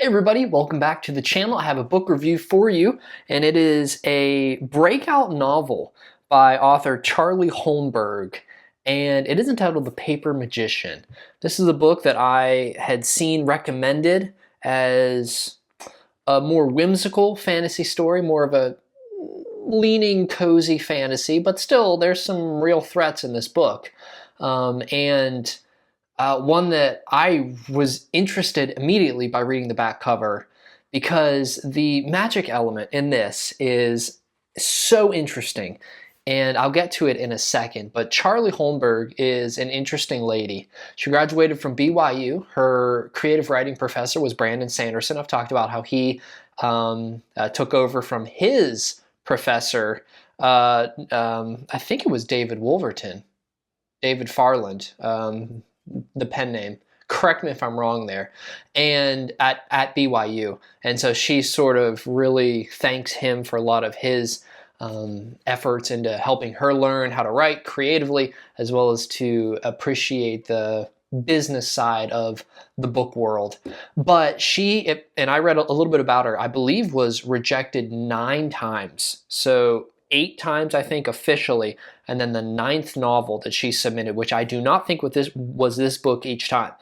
Hey everybody, welcome back to the channel. I have a book review for you, and it is a breakout novel by author Charlie Holmberg, and it is entitled The Paper Magician. This is a book that I had seen recommended as a more whimsical fantasy story, more of a leaning cozy fantasy, but still there's some real threats in this book. And One that I was interested immediately by reading the back cover because the magic element in this is so interesting. And I'll get to it in a second, but Charlie Holmberg is an interesting lady. She graduated from BYU. Her creative writing professor was Brandon Sanderson. I've talked about how he took over from his professor. I think it was David Wolverton, David Farland. The pen name. Correct me if I'm wrong there. And at BYU. And so she sort of really thanks him for a lot of his efforts into helping her learn how to write creatively, as well as to appreciate the business side of the book world. But and I read a little bit about her, I believe was rejected 9 times. So 8 times, I think, officially, and then the 9th novel that she submitted, which I do not think was this book each time.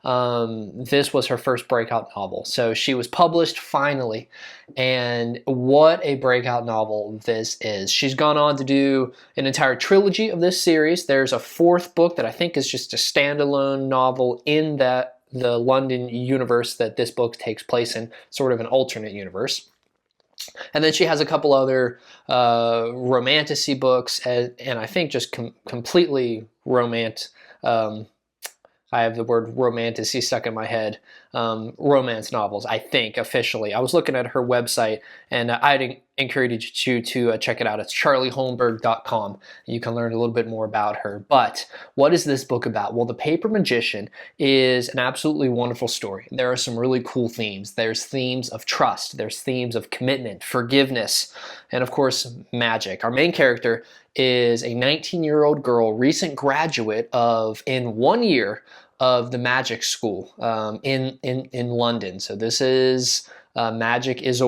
This was her first breakout novel. So she was published finally, and what a breakout novel this is. She's gone on to do an entire trilogy of this series. There's a 4th book that I think is just a standalone novel in the London universe that this book takes place in, sort of an alternate universe. And then she has a couple other romantasy books, and I think just completely I have the word romantasy stuck in my head. Romance novels, I think, officially. I was looking at her website, and I'd encourage you to check it out. It's charlieholmberg.com. You can learn a little bit more about her. But what is this book about? Well, The Paper Magician is an absolutely wonderful story. There are some really cool themes. There's themes of trust. There's themes of commitment, forgiveness, and of course, magic. Our main character is a 19-year-old girl, recent graduate in 1 year of the magic school in London. So this is magic is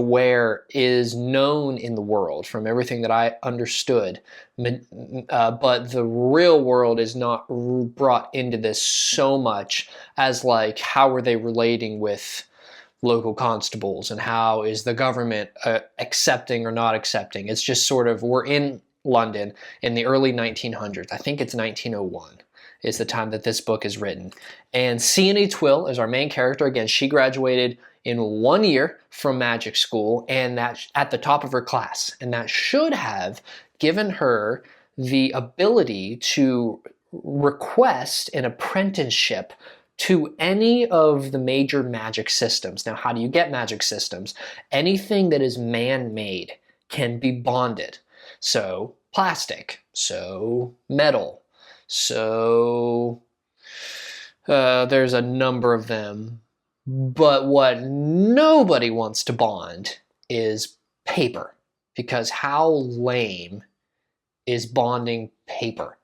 known in the world from everything that I understood, but the real world is not brought into this so much as like how are they relating with local constables and how is the government accepting or not accepting. It's just sort of we're in London in the early 1900s. I think it's 1901 is the time that this book is written. And Ceony Twill is our main character. Again, she graduated in 1 year from magic school, and that at the top of her class. And that should have given her the ability to request an apprenticeship to any of the major magic systems. Now, how do you get magic systems? Anything that is man-made can be bonded. So plastic, so metal, so there's a number of them. But what nobody wants to bond is paper, because how lame is bonding paper?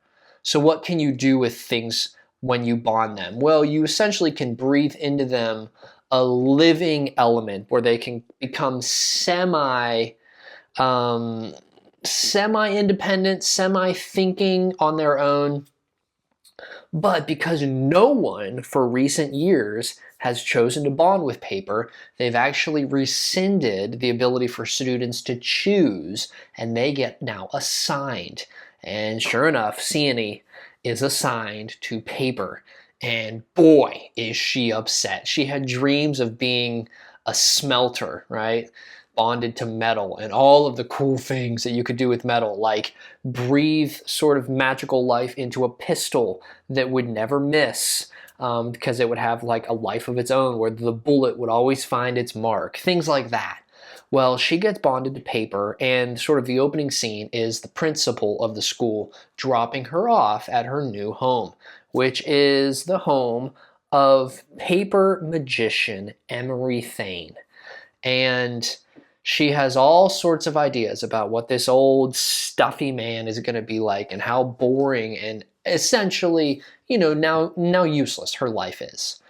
So what can you do with things when you bond them? Well, you essentially can breathe into them a living element where they can become semi-independent, semi-thinking on their own. But because no one for recent years has chosen to bond with paper, they've actually rescinded the ability for students to choose, and they get now assigned. And sure enough, Ceony is assigned to paper. And boy, is she upset. She had dreams of being a smelter, right? Bonded to metal and all of the cool things that you could do with metal, like breathe sort of magical life into a pistol that would never miss because it would have like a life of its own where the bullet would always find its mark, things like that. Well, she gets bonded to paper, and sort of the opening scene is the principal of the school dropping her off at her new home, which is the home of paper magician Emery Thane. And she has all sorts of ideas about what this old stuffy man is going to be like and how boring and essentially, now useless her life is.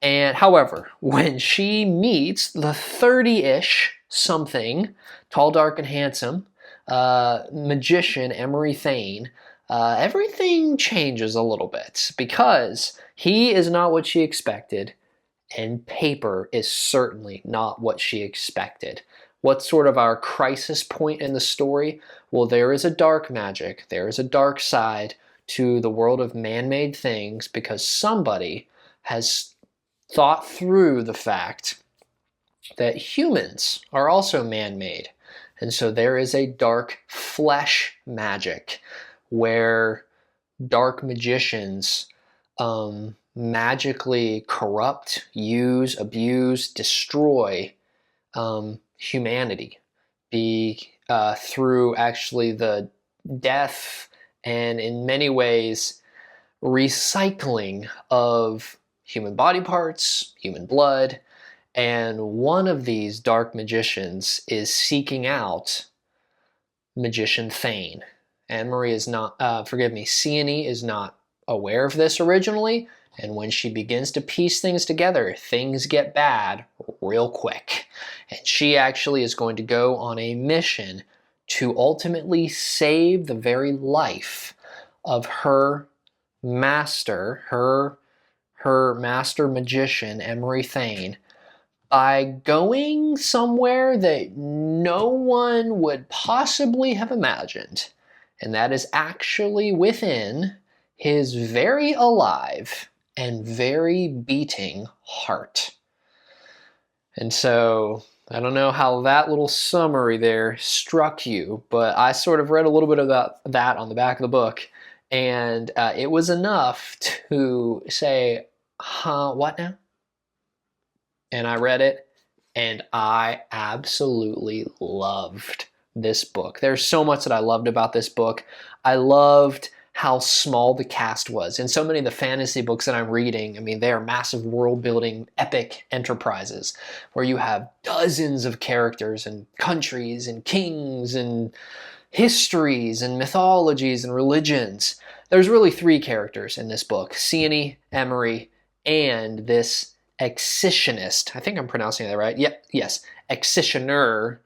And however, when she meets the 30-ish something, tall, dark, and handsome magician Emery Thane, everything changes a little bit because he is not what she expected, and paper is certainly not what she expected. What's sort of our crisis point in the story? Well, there is a dark magic, there is a dark side to the world of man-made things because somebody has thought through the fact that humans are also man-made. And so there is a dark flesh magic where dark magicians magically corrupt, use, abuse, destroy humanity through actually the death and in many ways recycling of human body parts, human blood, and one of these dark magicians is seeking out Magician Thane. Anne-Marie is not, Ceony is not aware of this originally, and when she begins to piece things together, things get bad real quick. And she actually is going to go on a mission to ultimately save the very life of her master, her master magician, Emery Thane, by going somewhere that no one would possibly have imagined. And that is actually within his very alive and very beating heart. And so, I don't know how that little summary there struck you, but I sort of read a little bit about that on the back of the book, and it was enough to say, huh, what now? And I read it, and I absolutely loved this book. There's so much that I loved about this book. I loved how small the cast was. In so many of the fantasy books that I'm reading, I mean, they are massive world-building, epic enterprises where you have dozens of characters and countries and kings and histories and mythologies and religions. There's really 3 characters in this book: Ceony, Emery, and this excisionist. I think I'm pronouncing that right. Yep, yes, excisioner.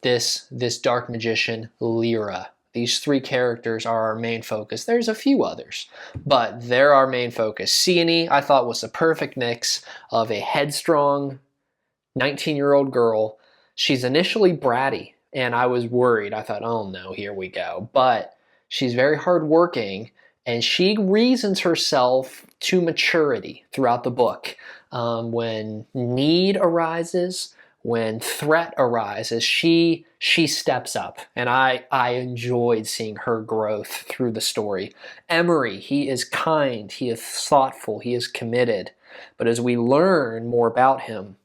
This dark magician, Lyra. These 3 characters are our main focus. There's a few others, but they're our main focus. Ceony, I thought, was the perfect mix of a headstrong 19-year-old girl. She's initially bratty, and I was worried. I thought, oh no, here we go. But she's very hardworking, and she reasons herself to maturity throughout the book. When need arises, when threat arises, she steps up, and I enjoyed seeing her growth through the story. Emery, he is kind, he is thoughtful, he is committed, but as we learn more about him,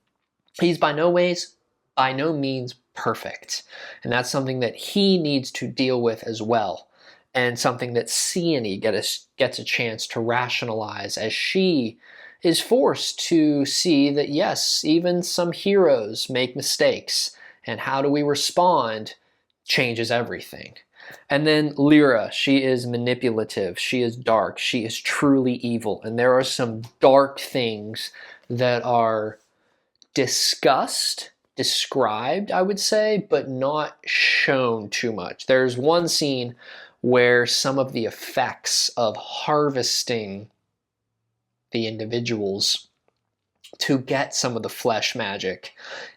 he's by no means perfect, and that's something that he needs to deal with as well, and something that Ceony gets a chance to rationalize as she is forced to see that, yes, even some heroes make mistakes, and how do we respond changes everything. And then Lyra, she is manipulative, she is dark, she is truly evil, and there are some dark things that are discussed, described, I would say, but not shown too much. There's one scene where some of the effects of harvesting the individuals to get some of the flesh magic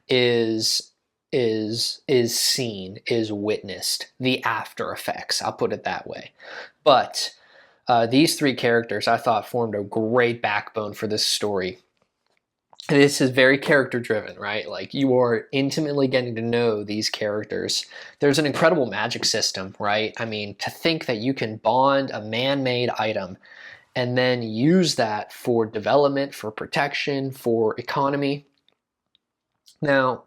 is seen, is witnessed. The after effects, I'll put it that way. But these 3 characters I thought formed a great backbone for this story. This is very character driven, right? Like, you are intimately getting to know these characters. There's an incredible magic system, right? I mean, to think that you can bond a man-made item and then use that for development, for protection, for economy. Now,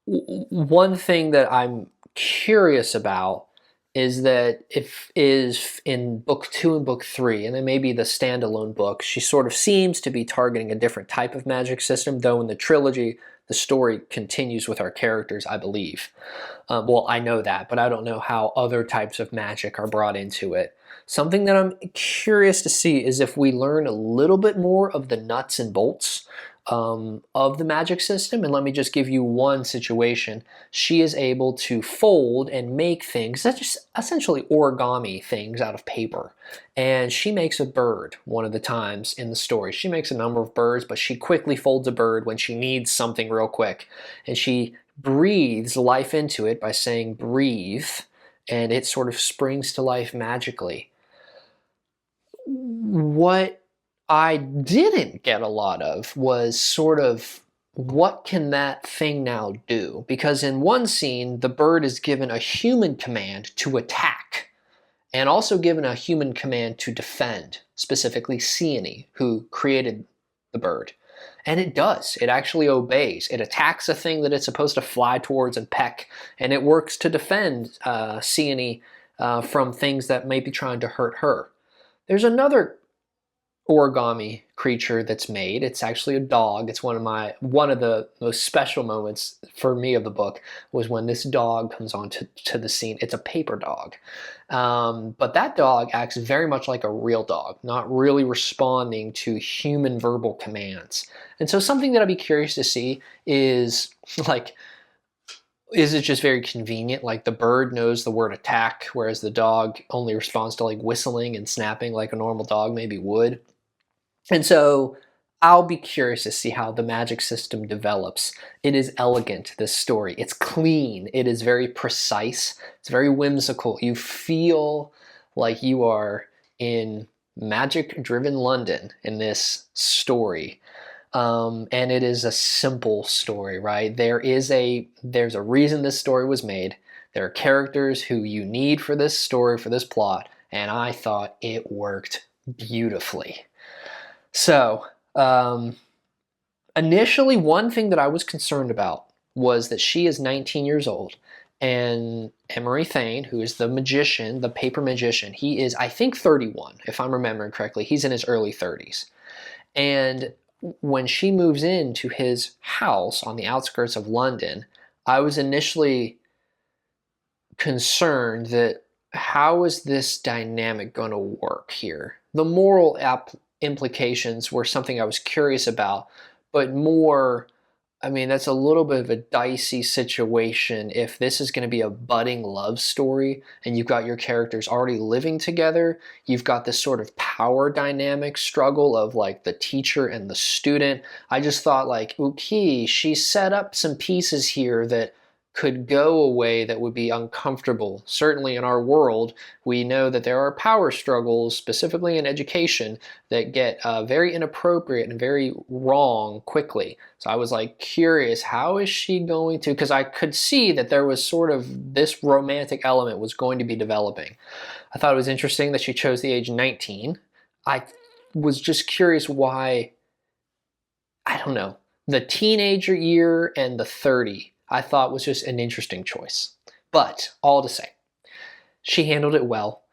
one thing that I'm curious about is that if is in book 2 and book 3, and then maybe the standalone book, she sort of seems to be targeting a different type of magic system, though in the trilogy, the story continues with our characters, I believe. Well, I know that, but I don't know how other types of magic are brought into it. Something that I'm curious to see is if we learn a little bit more of the nuts and bolts of the magic system. And let me just give you one situation. She is able to fold and make things, that's just essentially origami things out of paper. And she makes a bird one of the times in the story. She makes a number of birds, but she quickly folds a bird when she needs something real quick. And she breathes life into it by saying breathe, and it sort of springs to life magically. What I didn't get a lot of was sort of what can that thing now do? Because in one scene, the bird is given a human command to attack and also given a human command to defend, specifically Ceony, who created the bird. And it does. It actually obeys. It attacks a thing that it's supposed to fly towards and peck, and it works to defend Ceony from things that may be trying to hurt her. There's another origami creature that's made. It's actually a dog. It's one of the most special moments for me of the book was when this dog comes on to the scene. It's a paper dog. But that dog acts very much like a real dog, not really responding to human verbal commands. And so something that I'd be curious to see is like, is it just very convenient? Like the bird knows the word attack, whereas the dog only responds to like whistling and snapping like a normal dog maybe would. And so I'll be curious to see how the magic system develops. It is elegant, this story. It's clean. It is very precise. It's very whimsical. You feel like you are in magic-driven London in this story. And it is a simple story, right? There's a reason this story was made. There are characters who you need for this story, for this plot, and I thought it worked beautifully. So, initially, one thing that I was concerned about was that she is 19 years old, and Emery Thane, who is the magician, the paper magician, he is, I think, 31, if I'm remembering correctly. He's in his early 30s. And when she moves into his house on the outskirts of London, I was initially concerned that how is this dynamic going to work here? The moral implications were something I was curious about, but more, I mean, that's a little bit of a dicey situation if this is going to be a budding love story and you've got your characters already living together. You've got this sort of power dynamic struggle of like the teacher and the student. I just thought like, okay, she set up some pieces here that could go a way that would be uncomfortable. Certainly in our world, we know that there are power struggles, specifically in education, that get very inappropriate and very wrong quickly. So I was like curious, how is she going to, because I could see that there was sort of this romantic element was going to be developing. I thought it was interesting that she chose the age 19. I was just curious why, I don't know, the teenager year and the 30 I thought was just an interesting choice. But all to say, she handled it well.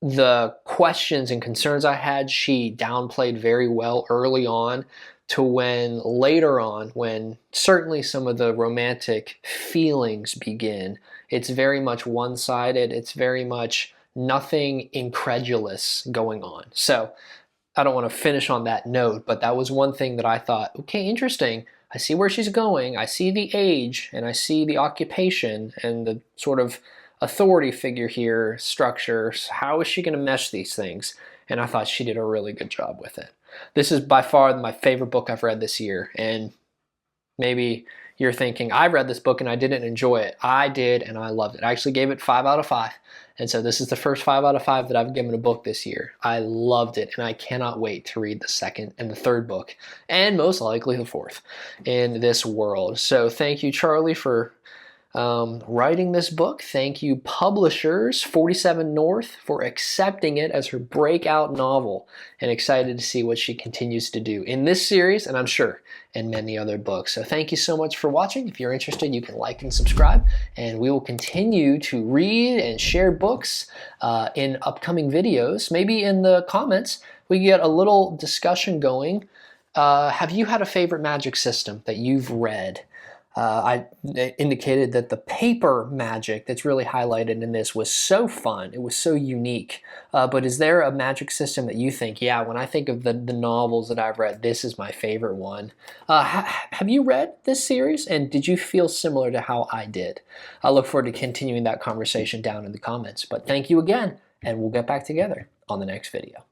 The questions and concerns I had, she downplayed very well early on, to when later on, when certainly some of the romantic feelings begin, it's very much one-sided. It's very much nothing incredulous going on. So I don't want to finish on that note, but that was one thing that I thought, okay, interesting. I see where she's going, I see the age, and I see the occupation and the sort of authority figure here, structure. How is she going to mesh these things? And I thought she did a really good job with it. This is by far my favorite book I've read this year, and maybe you're thinking, I read this book and I didn't enjoy it. I did, and I loved it. I actually gave it 5 out of 5. And so this is the first 5 out of 5 that I've given a book this year. I loved it, and I cannot wait to read the second and the third book, and most likely the fourth in this world. So thank you, Charlie, for writing this book. Thank you, publishers 47 North, for accepting it as her breakout novel, and excited to see what she continues to do in this series, and I'm sure in many other books. So thank you so much for watching. If you're interested, you can like and subscribe, and we will continue to read and share books in upcoming videos. Maybe in the comments we get a little discussion going. Have you had a favorite magic system that you've read? I indicated that the paper magic that's really highlighted in this was so fun. It was so unique. But is there a magic system that you think, yeah, when I think of the novels that I've read, this is my favorite one? Have you read this series, and did you feel similar to how I did? I look forward to continuing that conversation down in the comments. But thank you again, and we'll get back together on the next video.